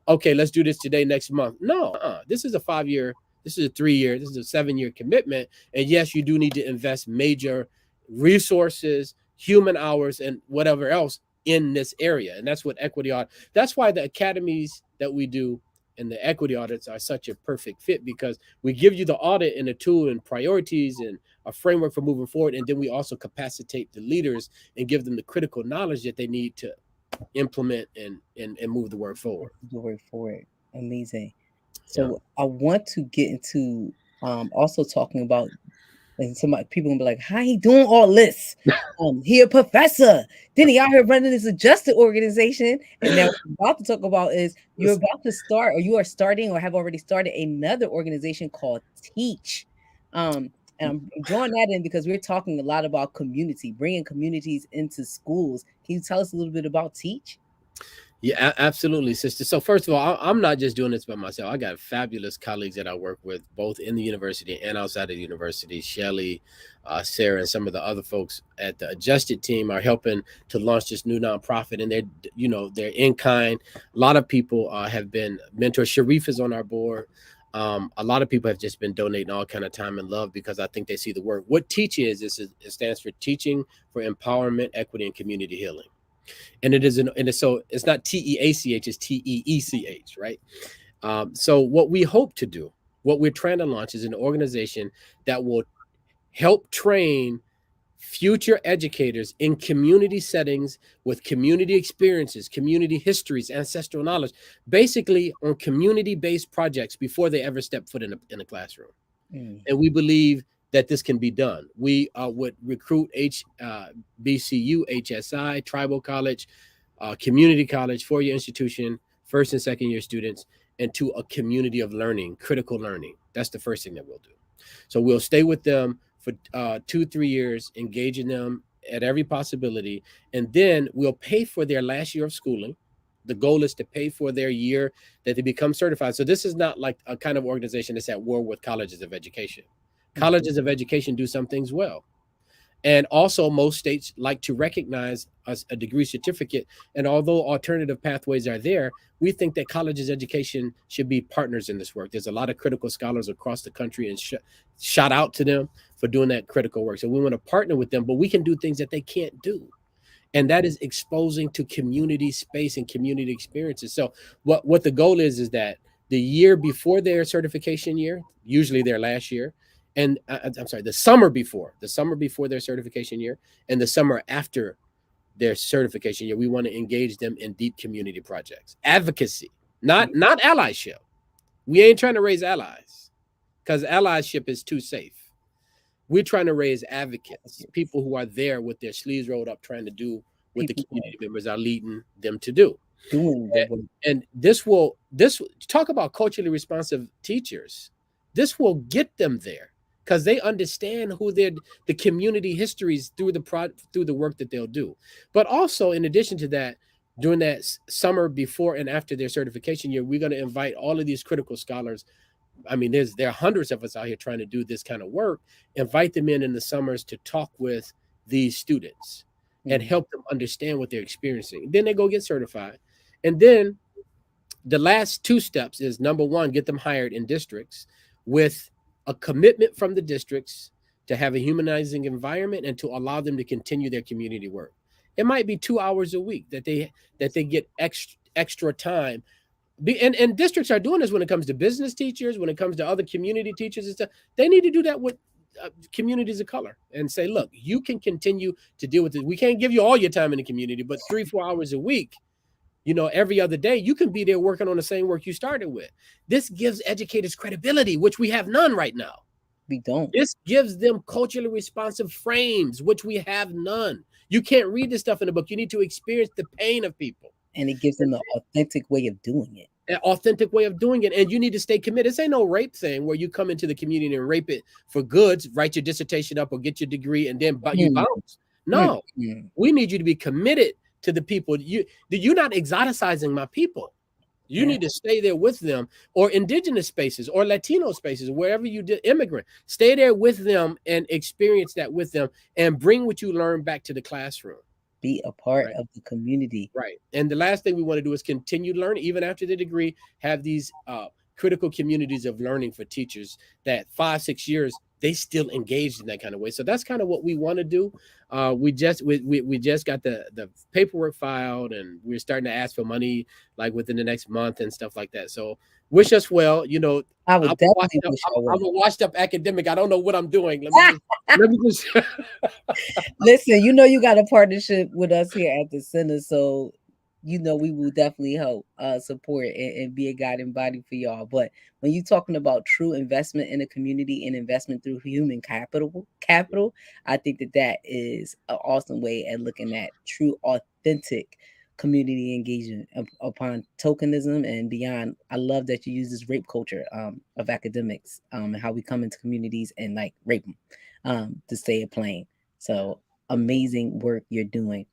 Okay, let's do this today, next month. No, this is a 5-year, this is a 3-year, this is a 7-year commitment. And yes, you do need to invest major resources, human hours, and whatever else in this area. And that's what equity audit. That's why the academies that we do and the equity audits are such a perfect fit, because we give you the audit and a tool and priorities and a framework for moving forward. And then we also capacitate the leaders and give them the critical knowledge that they need to implement and move the work forward. The word for it. Amazing. Yeah. So I want to get into also talking about And some people gonna be like, "How he doing all this? He a professor. Then he out here running this adjusted organization." And now what we're about to talk about is you're about to start, or you are starting, or have already started another organization called Teach. And I'm drawing that in because we're talking a lot about community, bringing communities into schools. Can you tell us a little bit about Teach? Yeah, absolutely, sister. So first of all, I'm not just doing this by myself. I got fabulous colleagues that I work with, both in the university and outside of the university. Shelly, Sarah, and some of the other folks at the Adjusted team are helping to launch this new nonprofit, and they're in kind. A lot of people have been mentors. Sharif is on our board. A lot of people have just been donating all kind of time and love because I think they see the work. What Teach is it stands for Teaching for Empowerment, Equity, and Community Healing. And it is so it's not TEACH, it's TEECH, right? So what we hope to do, what we're trying to launch, is an organization that will help train future educators in community settings with community experiences, community histories, ancestral knowledge, basically on community-based projects before they ever step foot in a classroom. And we believe that this can be done. We would recruit BCU, HSI, tribal college, community college, four-year institution, first and second year students, into a community of learning, critical learning. That's the first thing that we'll do. So we'll stay with them for 2-3 years, engaging them at every possibility, and then we'll pay for their last year of schooling. The goal is to pay for their year that they become certified. So this is not like a kind of organization that's at war with colleges of education. Colleges of education do some things well. And also, most states like to recognize a degree certificate. And although alternative pathways are there, we think that colleges education should be partners in this work. There's a lot of critical scholars across the country, and shout out to them for doing that critical work. So we want to partner with them, but we can do things that they can't do. And that is exposing to community space and community experiences. So what the goal is that the year before their certification year, usually their last year, and I'm sorry, the summer before their certification year, and the summer after their certification year, we want to engage them in deep community projects, advocacy, not allyship. We ain't trying to raise allies because allyship is too safe. We're trying to raise advocates, people who are there with their sleeves rolled up, trying to do what the community members are leading them to do. And this talk about culturally responsive teachers. This will get them there because they understand who the community histories through the work that they'll do. But also, in addition to that, during that summer before and after their certification year, we're going to invite all of these critical scholars. I mean, there are hundreds of us out here trying to do this kind of work. Invite them in the summers to talk with these students and help them understand what they're experiencing. Then they go get certified. And then the last two steps is, number one, get them hired in districts with a commitment from the districts to have a humanizing environment and to allow them to continue their community work. It might be 2 hours a week that they get extra time. And districts are doing this when it comes to business teachers, when it comes to other community teachers and stuff. They need to do that with communities of color and say, look, you can continue to deal with it. We can't give you all your time in the community, but 3-4 hours a week, every other day, you can be there working on the same work you started with. This gives educators credibility, which we have none right now. We don't. This gives them culturally responsive frames, which we have none. You can't read this stuff in a book. You need to experience the pain of people. And it gives them an authentic way of doing it. An authentic way of doing it. And you need to stay committed. This ain't no rape thing where you come into the community and rape it for goods, write your dissertation up or get your degree and then you bounce. No, we need you to be committed to the people. You're not exoticizing my people. You need to stay there with them, or indigenous spaces or Latino spaces, wherever you did immigrant. Stay there with them and experience that with them and bring what you learn back to the classroom. Be a part of the community. Right. And the last thing we want to do is continue learning, even after the degree, have these critical communities of learning for teachers that 5-6 years, they still engaged in that kind of way. So that's kind of what we want to do. We just got the paperwork filed, and we're starting to ask for money like within the next month and stuff like that. So wish us well. I would definitely wish I would. I'm a washed up academic. I don't know what I'm doing. Let me just listen. You got a partnership with us here at the center, so we will definitely help support and be a guiding body for y'all. But when you're talking about true investment in the community and investment through human capital, I think that that is an awesome way at looking at true authentic community engagement upon tokenism and beyond. I love that you use this rape culture of academics and how we come into communities and like rape them, to say it plain. So amazing work you're doing.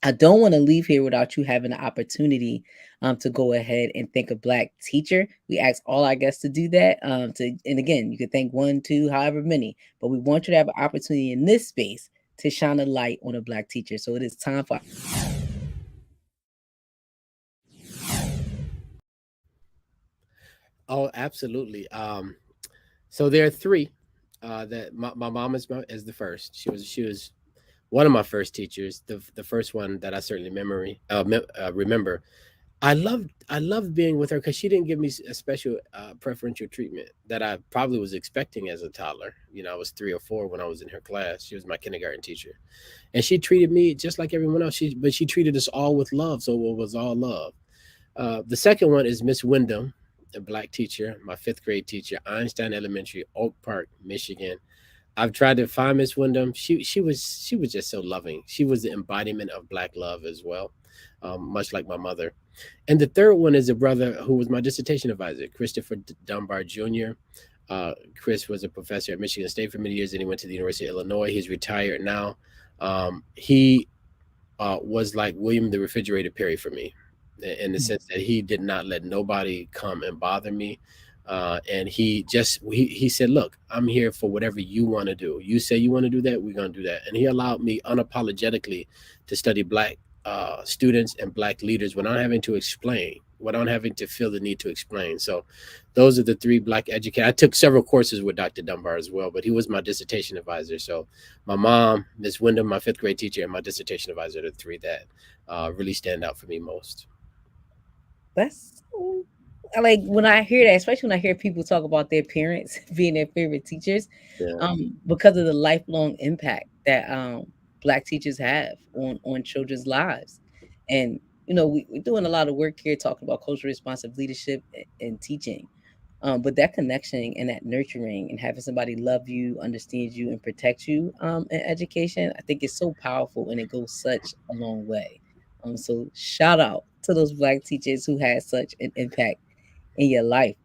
I don't want to leave here without you having the opportunity to go ahead and thank a Black teacher. We ask all our guests to do that. And again, you could thank one, two, however many, but we want you to have an opportunity in this space to shine a light on a Black teacher. So it is time for. Oh, absolutely. So there are three. That my mom is the first. She was one of my first teachers. The first one that I certainly remember. I loved being with her because she didn't give me a special preferential treatment that I probably was expecting as a toddler. I was 3 or 4 when I was in her class. She was my kindergarten teacher, and she treated me just like everyone else. But she treated us all with love, so it was all love. The second one is Miss Wyndham, a Black teacher, my fifth grade teacher, Einstein Elementary, Oak Park, Michigan. I've tried to find Miss Wyndham. She was just so loving. She was the embodiment of Black love as well, much like my mother. And the third one is a brother who was my dissertation advisor, Christopher Dunbar Jr. Chris was a professor at Michigan State for many years, and he went to the University of Illinois. He's retired now. He was like William the Refrigerator Perry for me, in the sense that he did not let nobody come and bother me. And he said, "Look, I'm here for whatever you want to do. You say you want to do that, we're gonna do that." And he allowed me unapologetically to study Black students and Black leaders without having to explain, without having to feel the need to explain. So, those are the three Black educators. I took several courses with Dr. Dunbar as well, but he was my dissertation advisor. So, my mom, Miss Wyndham, my fifth grade teacher, and my dissertation advisor are the three that really stand out for me most. That's so, I like when I hear that, especially when I hear people talk about their parents being their favorite teachers, Yeah, because of the lifelong impact that Black teachers have on children's lives. And we're doing a lot of work here talking about culturally responsive leadership and teaching. But that connection and that nurturing and having somebody love you, understand you, and protect you in education, I think is so powerful and it goes such a long way. So shout out to those Black teachers who had such an impact in your life.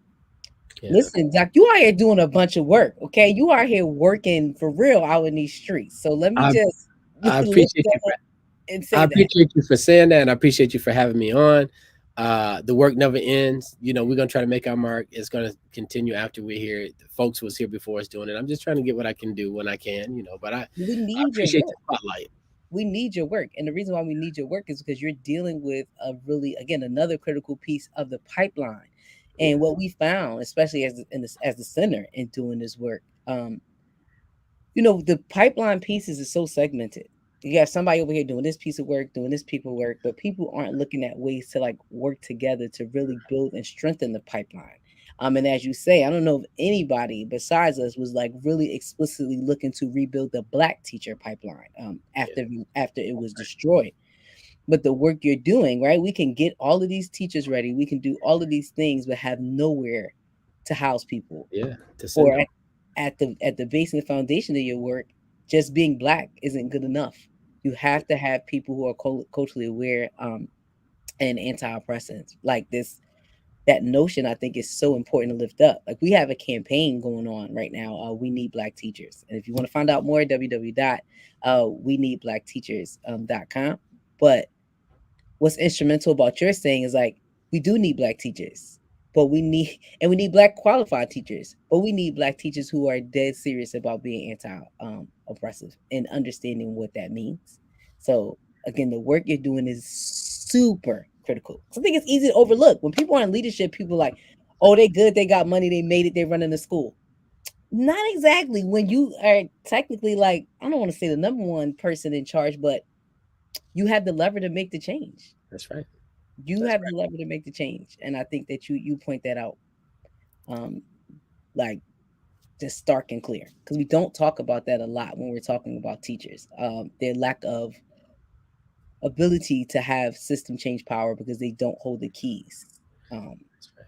yeah. Listen, Doc, you are here doing a bunch of work, okay? You are here working for real out in these streets. So let me I just I lift appreciate that you for up and I say that. appreciate you for saying that, and I appreciate you for having me on. The work never ends. We're gonna try to make our mark. It's gonna continue after we're here. The folks was here before us doing it. I'm just trying to get what I can do when I can. But We I need your appreciate the work. spotlight. We need your work. And the reason why we need your work is because you're dealing with a really, again, another critical piece of the pipeline. Yeah, And what we found, especially as the center in doing this work, the pipeline pieces is so segmented. You have somebody over here doing this piece of work, doing this piece of work, but people aren't looking at ways to like work together to really build and strengthen the pipeline. And as you say, I don't know if anybody besides us was like really explicitly looking to rebuild the Black teacher pipeline yeah, after it was destroyed. But the work you're doing, right? We can get all of these teachers ready. We can do all of these things, but have nowhere to house people, yeah. To send or them. at the base and the foundation of your work, just being Black isn't good enough. You have to have people who are culturally aware and anti-oppressive. Like this, that notion I think is so important to lift up. Like we have a campaign going on right now. We need Black teachers, and if you want to find out more, we need black teachers.com. But what's instrumental about your saying is like we do need Black teachers, but we need Black qualified teachers, but we need Black teachers who are dead serious about being anti oppressive and understanding what that means. So again, the work you're doing is super critical. So I think it's easy to overlook when people are in leadership. People are like, oh, they good, they got money, they made it, they running the school. Not exactly when you are technically like, I don't want to say the number one person in charge, but you have the lever to make the change. That's right. You That's have right. the lever to make the change, and I think that you point that out, um, like just stark and clear, because we don't talk about that a lot when we're talking about teachers. Their lack of ability to have system change power because they don't hold the keys,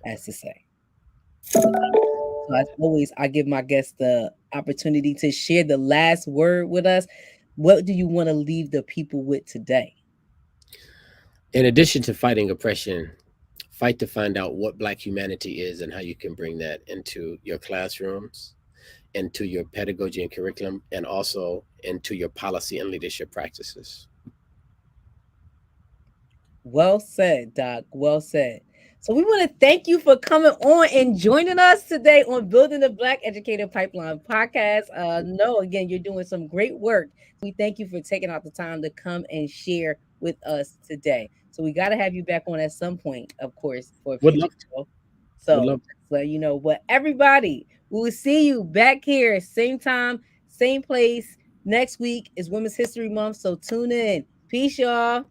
as to say. So as always, I give my guests the opportunity to share the last word with us. What do you want to leave the people with today? In addition to fighting oppression, fight to find out what Black humanity is and how you can bring that into your classrooms, into your pedagogy and curriculum, and also into your policy and leadership practices. Well said, Doc. Well said. So we want to thank you for coming on and joining us today on Building the Black Educator Pipeline podcast. No, again, you're doing some great work. We thank you for taking out the time to come and share with us today. So we got to have you back on at some point, of course, for a Would future love to. show. Would So love to. just let you know. But everybody, we will see you back here, same time, same place. Next week is Women's History Month. So tune in. Peace, y'all.